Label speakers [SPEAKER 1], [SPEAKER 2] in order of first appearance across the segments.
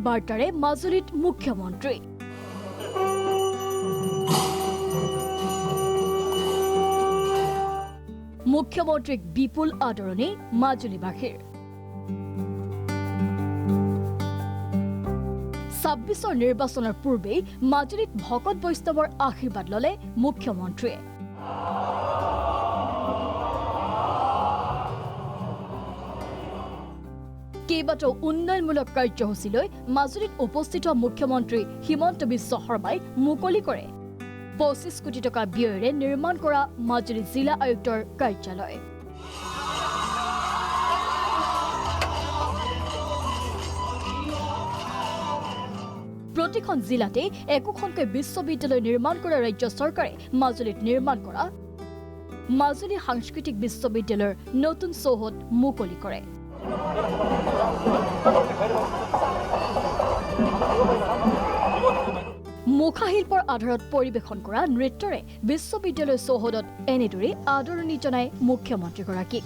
[SPEAKER 1] বাৰ্তাৰে মাজুলীত মুখ্যমন্ত্ৰী মুখ্যমন্ত্ৰীক বিপুল আদৰণি মাজুলীবাসীৰ ২৬ নিৰ্বাচনৰ পূৰ্বেই মাজুলীত ভকত বৈষ্ণৱৰ আশীৰ্বাদ ললে মুখ্যমন্ত্ৰীয়ে কেইবাটাও উন্নয়নমূলক কাৰ্যসূচীলৈ মাজুলীত উপস্থিত মুখ্যমন্ত্ৰী হিমন্ত বিশ্ব শৰ্মাই মুকলি কৰে ২৫ কোটি টকা ব্যয়েৰে নিৰ্মাণ কৰা মাজুলী জিলা আয়ুক্তৰ কাৰ্যালয় প্ৰতিখন জিলাতে একোখনকৈ বিশ্ববিদ্যালয় নিৰ্মাণ কৰা ৰাজ্য চৰকাৰে মাজুলীত নিৰ্মাণ কৰা মাজুলী সাংস্কৃতিক বিশ্ববিদ্যালয়ৰ নতুন চৌহদ মুকলি কৰে মুখাশিল্পৰ আধাৰত পৰিৱেশন কৰা নৃত্যৰে বিশ্ববিদ্যালয় চৌহদত এনেদৰে আদৰণি জনায় মুখ্যমন্ত্ৰীগৰাকীক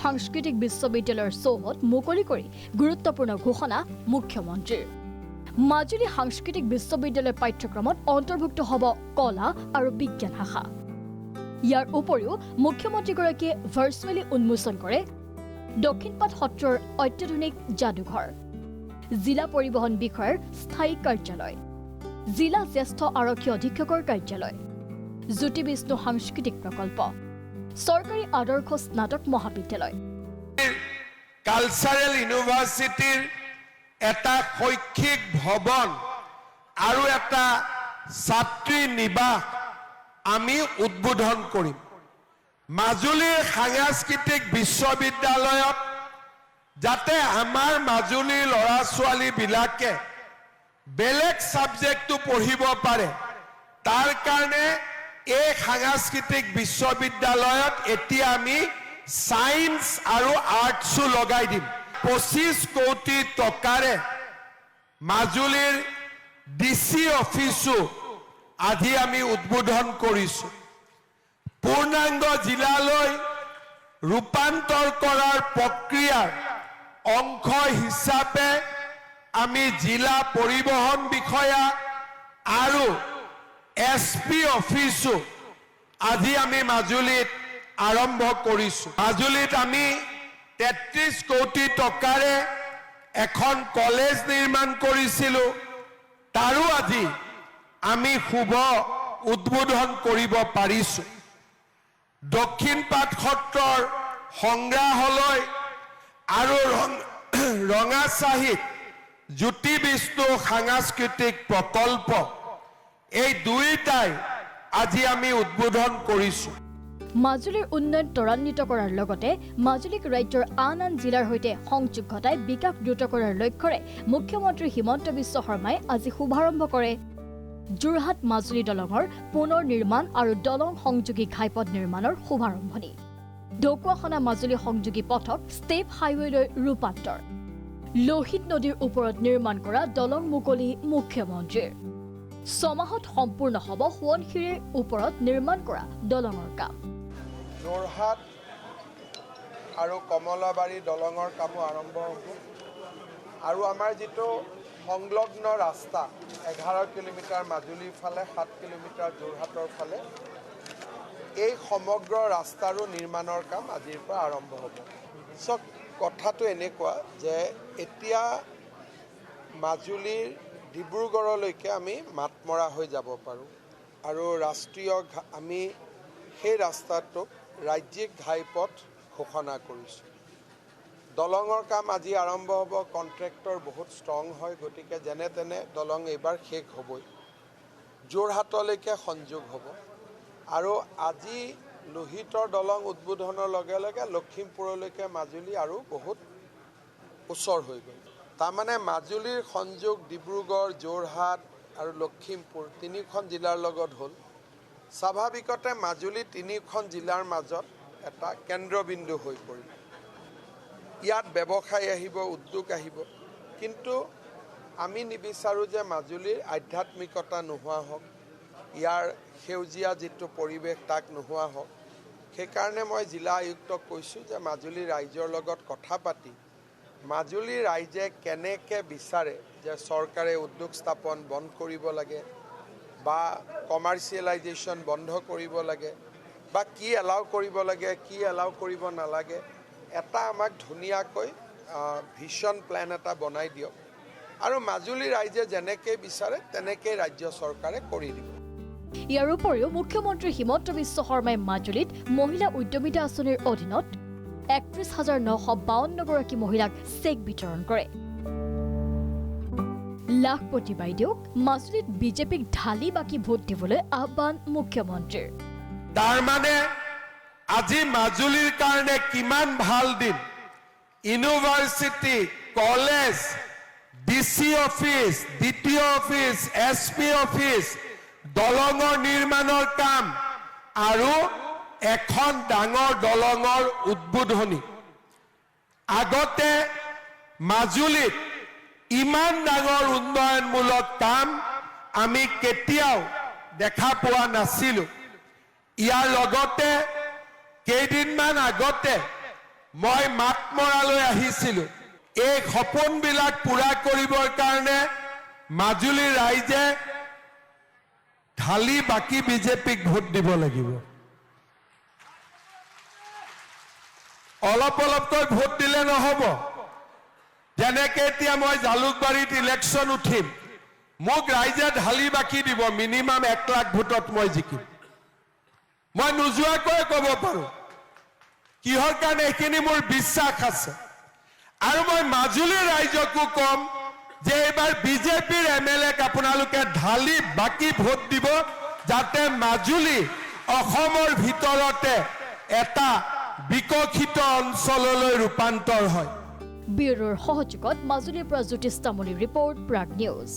[SPEAKER 1] সাংস্কৃতিক বিশ্ববিদ্যালয়ৰ চৌহদ মুকলি কৰি গুৰুত্বপূৰ্ণ ঘোষণা মুখ্যমন্ত্ৰীৰ মাজুলী সাংস্কৃতিক বিশ্ববিদ্যালয় পাঠ্যক্ৰমত অন্তৰ্ভুক্ত হ'ব কলা আৰু বিজ্ঞান শাখা ইয়াৰ উপৰিও মুখ্যমন্ত্ৰীগৰাকীয়ে ভাৰ্চুৱেলি উন্মোচন কৰে দক্ষিণপাট সত্ৰৰ অত্যাধুনিক যাদুঘৰ জিলা পৰিবহণ বিষয়াৰ স্থায়ী কাৰ্যালয় জিলা জ্যেষ্ঠ আৰক্ষী অধীক্ষকৰ কাৰ্যালয় জ্যোতি বিষ্ণু সাংস্কৃতিক প্ৰকল্প চৰকাৰী আদৰ্শ স্নাতক মহাবিদ্যালয়
[SPEAKER 2] কালচাৰেল ইউনিভাৰ্চিটিৰ এটা শৈক্ষিক ভৱন আৰু এটা ছাত্ৰী নিবাস আমি উদ্বোধন কৰিম মাজুলীৰ সাংস্কৃতিক বিশ্ববিদ্যালয়ত যাতে আমাৰ মাজুলীৰ ল'ৰা ছোৱালীবিলাকে বেলেগ সাবজেক্টটো পঢ়িব পাৰে তাৰ কাৰণে এই সাংস্কৃতিক বিশ্ববিদ্যালয়ত এতিয়া আমি সায়েন্স আৰু আৰ্টছো লগাই দিম ২৫ কোটি টকাৰে মাজুলীৰ ডিসি অফিসো আজি আমি উদ্বোধন কৰিছো পূৰ্ণাংগ জিলালৈ ৰূপান্তৰ কৰাৰ প্ৰক্ৰিয়াৰ অংশ হিচাপে আমি জিলা পৰিবহণ বিষয়া আৰু এসপি অফিসো আজি আমি মাজুলীত আৰম্ভ কৰিছো মাজুলীত আমি ৩৩ কোটি টকাৰে এখন কলেজ নিৰ্মাণ কৰিছিলো তাৰো আজি আমি শুভ উদ্বোধন কৰিব পাৰিছো দক্ষিণপাট সত্ৰৰ সংগ্ৰহালয় আৰু ৰঙাচাহিত জ্যোতি বিষ্ণু সাংস্কৃতিক প্ৰকল্প এই দুইটাই আজি আমি উদ্বোধন কৰিছো
[SPEAKER 1] মাজুলীৰ উন্নয়ন ত্বৰান্বিত কৰাৰ লগতে মাজুলীক ৰাজ্যৰ আন আন জিলাৰ সৈতে সংযোগ ঘটাই বিকাশ দ্ৰুত কৰাৰ লক্ষ্যৰে মুখ্যমন্ত্ৰী হিমন্ত বিশ্ব শৰ্মাই আজি শুভাৰম্ভ কৰে যোৰহাট মাজুলী দলঙৰ পুনৰ নিৰ্মাণ আৰু দলং সংযোগী ঘাইপথ নিৰ্মাণৰ শুভাৰম্ভণি ঢকুৱাখানা মাজুলী সংযোগী পথক ষ্টেপ হাইৱেলৈ ৰূপান্তৰ লোহিত নদীৰ ওপৰত নিৰ্মাণ কৰা দলং মুকলি মুখ্যমন্ত্ৰীৰ ৬ মাহত সম্পূৰ্ণ হ'ব সোৱণশিৰিৰ ওপৰত নিৰ্মাণ কৰা দলঙৰ কাম
[SPEAKER 2] যোৰহাট আৰু কমলাবাৰী দলঙৰ কামো আৰম্ভ হ'ব আৰু আমাৰ যিটো সংলগ্ন ৰাস্তা 11 কিলোমিটাৰ মাজুলীৰ ফালে 7 কিলোমিটাৰ যোৰহাটৰ ফালে এই সমগ্ৰ ৰাস্তাৰো নিৰ্মাণৰ কাম আজিৰ পৰা আৰম্ভ হ'ব সব কথাটো এনেকুৱা যে এতিয়া মাজুলীৰ ডিব্ৰুগড়লৈকে আমি মাতমৰা হৈ যাব পাৰোঁ আৰু ৰাষ্ট্ৰীয় আমি সেই ৰাস্তাটোক ৰাজ্যিক ঘাইপথ ঘোষণা কৰিছোঁ দলঙৰ কাম আজি আৰম্ভ হ'ব কন্ট্ৰেক্টৰ বহুত ষ্ট্ৰং হয় গতিকে যেনে তেনে দলং এইবাৰ শেষ হ'বই যোৰহাটলৈকে সংযোগ হ'ব আৰু আজি লোহিতৰ দলং উদ্বোধনৰ লগে লগে লখিমপুৰলৈকে মাজুলী আৰু বহুত ওচৰ হৈ গ'ল তাৰমানে মাজুলীৰ সংযোগ ডিব্ৰুগড় যোৰহাট আৰু লখিমপুৰ তিনিখন জিলাৰ লগত হ'ল স্বাভাৱিকতে মাজুলী তিনিখন জিলাৰ মাজত এটা কেন্দ্ৰবিন্দু হৈ পৰিল ইয়াত ব্যৱসায় আহিব উদ্যোগ আহিব কিন্তু আমি নিবিচাৰোঁ যে মাজুলীৰ আধ্যাত্মিকতা নোহোৱা হওক ইয়াৰ সেউজীয়া যিটো পৰিৱেশ তাক নোহোৱা হওক সেইকাৰণে মই জিলা আয়ুক্তক কৈছোঁ যে মাজুলী ৰাইজৰ লগত কথা পাতি মাজুলী ৰাইজে কেনেকৈ বিচাৰে যে চৰকাৰে উদ্যোগ স্থাপন বন্ধ কৰিব লাগে বা কমাৰ্চিয়েলাইজেশ্যন বন্ধ কৰিব লাগে বা কি এলাউ কৰিব লাগে কি এলাউ কৰিব নালাগে এটা আমাক ধুনীয়াকৈ ভিজন প্লেন এটা বনাই দিয়ক আৰু মাজুলী ৰাইজে যেনেকৈ বিচাৰে তেনেকৈ ৰাজ্য চৰকাৰে কৰি দিব।
[SPEAKER 1] ইয়াৰ উপৰিও মুখ্যমন্ত্ৰী হিমন্ত বিশ্ব শৰ্মাই মাজুলীত মহিলা উদ্যমিতা আঁচনিৰ অধীনত ৩১,৯৫২ গৰাকী মহিলাক চেক বিতৰণ কৰে। লাখপতি বাইদেউক মাজুলীত বিজেপিক ঢালি বাকি ভোট দিবলৈ আহ্বান মুখ্যমন্ত্ৰীৰ।
[SPEAKER 3] তাৰমানে আজি মাজুলীৰ কাৰণে কিমান ভাল দিন, university, college, DC office, DTO office, SP office, দলঙৰ নিৰ্মাণৰ কাম আৰু এখন ডাঙৰ দলঙৰ উদ্বোধনী। আগতে মাজুলীত ইমান ডাঙৰ উন্নয়নমূলক কাম আমি কেতিয়াও দেখা পোৱা নাছিলোঁ। ইয়াৰ লগতে কেইদিনমান আগতে মই মাতমৰালৈ আহিছিলোঁ। এই সপোনবিলাক পূৰা কৰিবৰ কাৰণে মাজুলীৰ ৰাইজে ঢালি বাকি বিজেপিক ভোট দিব লাগিব। অলপ অলপকৈ ভোট দিলে নহ'ব। যেনেকৈ এতিয়া মই জালুকবাৰীত ইলেকশ্যন উঠিম, মোক ৰাইজে ঢালি বাকি দিব, মিনিমাম 1 লাখ ভোটত মই জিকিম। মই নোযোৱাকৈ ক'ব পাৰোঁ, কিহৰ কাৰণে এইখিনি মোৰ বিশ্বাস আছে। আৰু মই মাজুলীৰ ৰাইজকো ক'ম যে এইবাৰ বিজেপিৰ MLAক আপোনালোকে ঢালি বাকি ভোট দিব, যাতে মাজুলী অসমৰ ভিতৰতে এটা বিকশিত অঞ্চললৈ ৰূপান্তৰ হয়।
[SPEAKER 1] ব্যুৰোৰ সহযোগত মাজুলীৰ পৰা জ্যোতিষ তামুলীৰ ৰিপৰ্ট, প্ৰাগ নিউজ।